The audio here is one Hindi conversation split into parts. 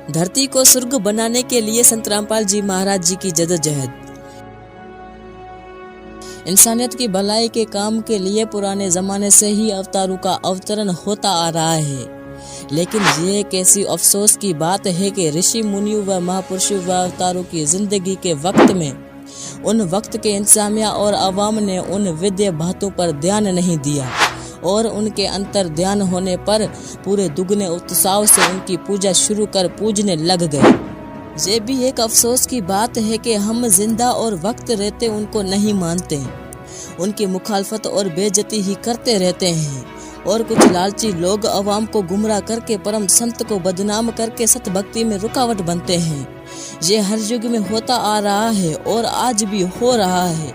धरती को स्वर्ग बनाने के लिए संत रामपाल जी महाराज जी की जद्दोजहद। इंसानियत की भलाई के काम के लिए पुराने जमाने से ही अवतारों का अवतरण होता आ रहा है, लेकिन ये कैसी अफसोस की बात है कि ऋषि मुनियों व महापुरुषों व अवतारों की जिंदगी के वक्त में उन वक्त के इंसामिया और अवाम ने उन विद्या बातों पर ध्यान नहीं दिया और उनके अंतर ध्यान होने पर पूरे दुगने उत्साह से उनकी पूजा शुरू कर पूजने लग गए। ये भी एक अफसोस की बात है कि हम जिंदा और वक्त रहते उनको नहीं मानते, उनकी मुखालफत और बेइज्जती ही करते रहते हैं और कुछ लालची लोग अवाम को गुमराह करके परम संत को बदनाम करके सत भक्ति में रुकावट बनते हैं। ये हर युग में होता आ रहा है और आज भी हो रहा है।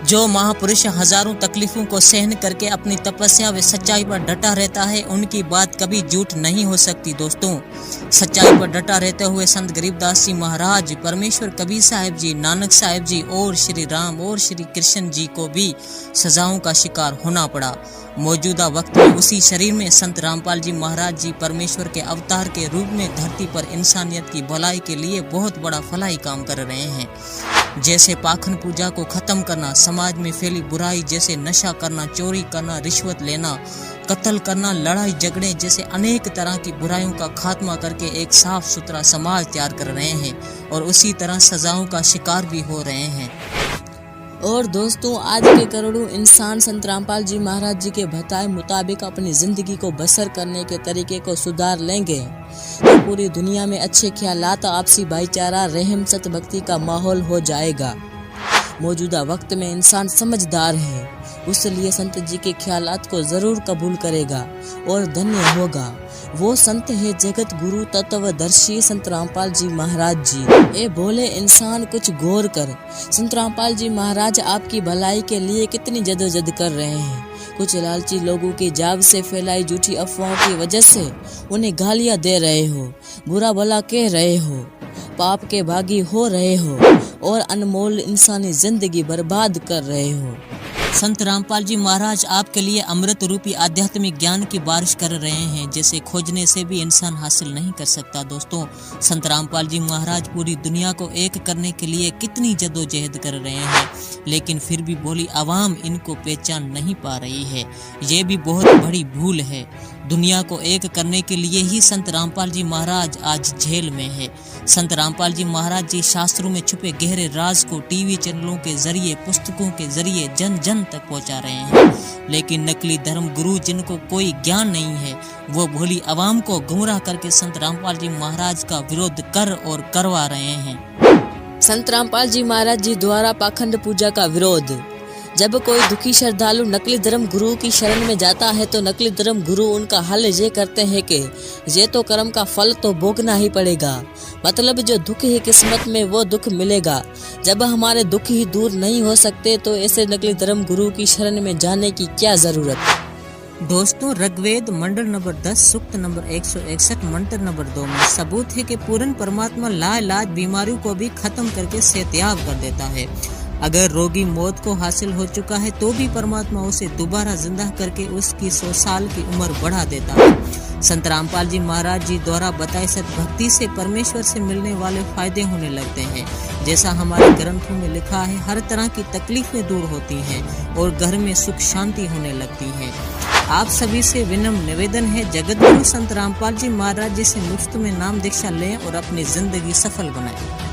जो महापुरुष हजारों तकलीफों को सहन करके अपनी तपस्या व सच्चाई पर डटा रहता है, उनकी बात कभी झूठ नहीं हो सकती। दोस्तों, सच्चाई पर डटा रहते हुए संत गरीबदास जी महाराज, परमेश्वर कबीर साहिब जी, नानक साहिब जी और श्री राम और श्री कृष्ण जी को भी सजाओं का शिकार होना पड़ा। मौजूदा वक्त में उसी शरीर में संत रामपाल जी महाराज जी परमेश्वर के अवतार के रूप में धरती पर इंसानियत की भलाई के लिए बहुत बड़ा फलाई काम कर रहे हैं। जैसे पाखंड पूजा को खत्म करना, समाज में फैली बुराई जैसे नशा करना, चोरी करना, रिश्वत लेना, कत्ल करना, लड़ाई झगड़े जैसे अनेक तरह की बुराइयों का खात्मा करके एक साफ सुथरा समाज तैयार कर रहे हैं और उसी तरह सजाओं का शिकार भी हो रहे हैं। और दोस्तों, आज के करोड़ों इंसान संत रामपाल जी महाराज जी के बताए मुताबिक अपनी जिंदगी को बसर करने के तरीके को सुधार लेंगे तो पूरी दुनिया में अच्छे ख्यालात, आपसी भाईचारा, रहम, सत भक्ति का माहौल हो जाएगा। मौजूदा वक्त में इंसान समझदार है, उसलिए संत जी के ख्यालात को जरूर कबूल करेगा और धन्य होगा। वो संत है जगत गुरु तत्वदर्शी संत रामपाल जी महाराज जी। ए भोले इंसान, कुछ गौर कर, संत रामपाल जी महाराज आपकी भलाई के लिए कितनी जद्दोजहद कर रहे हैं। कुछ लालची लोगों की जाब से फैलाई झूठी अफवाहों की वजह से उन्हें गालियां दे रहे हो, बुरा भला कह रहे हो, पाप के भागी हो रहे हो और अनमोल इंसानी जिंदगी बर्बाद कर रहे हो। संत रामपाल जी महाराज आपके लिए अमृत रूपी आध्यात्मिक ज्ञान की बारिश कर रहे हैं, जैसे खोजने से भी इंसान हासिल नहीं कर सकता। दोस्तों, संत रामपाल जी महाराज पूरी दुनिया को एक करने के लिए कितनी जद्दोजहद कर रहे हैं, लेकिन फिर भी भोली आवाम इनको पहचान नहीं पा रही है। ये भी बहुत बड़ी भूल है। दुनिया को एक करने के लिए ही संत रामपाल जी महाराज आज जेल में है। संत रामपाल जी महाराज जी शास्त्रों में छुपे गहरे राज को टीवी चैनलों के जरिए, पुस्तकों के जरिए जन जन तक पहुंचा रहे हैं, लेकिन नकली धर्म गुरु जिनको कोई ज्ञान नहीं है, वो भोली आवाम को गुमराह करके संत रामपाल जी महाराज का विरोध कर और करवा रहे हैं। संत रामपाल जी महाराज जी द्वारा पाखंड पूजा का विरोध। जब कोई दुखी श्रद्धालु नकली धर्म गुरु की शरण में जाता है तो नकली धर्म गुरु उनका हल ये करते हैं कि ये तो कर्म का फल तो भोगना ही पड़ेगा, मतलब जो दुख ही किस्मत में वो दुख मिलेगा। जब हमारे दुख ही दूर नहीं हो सकते तो ऐसे नकली धर्म गुरु की शरण में जाने की क्या जरूरत। दोस्तों, ऋग्वेद मंडल नंबर 10 सूक्त नंबर 161 मंत्र नंबर 2 में सबूत है कि पूर्ण परमात्मा लाइलाज बीमारियों को भी खत्म करके सेहतयाब कर देता है। अगर रोगी मौत को हासिल हो चुका है तो भी परमात्मा उसे दोबारा जिंदा करके उसकी 100 साल की उम्र बढ़ा देता है। संत रामपाल जी महाराज जी द्वारा बताई सद्भक्ति से परमेश्वर से मिलने वाले फायदे होने लगते हैं। जैसा हमारे ग्रंथों में लिखा है, हर तरह की तकलीफें दूर होती हैं और घर में सुख शांति होने लगती है। आप सभी से विनम्र निवेदन है, जगत गुरु संत रामपाल जी महाराज जी से मुफ्त में नाम दीक्षा लें और अपनी जिंदगी सफल बनाएं।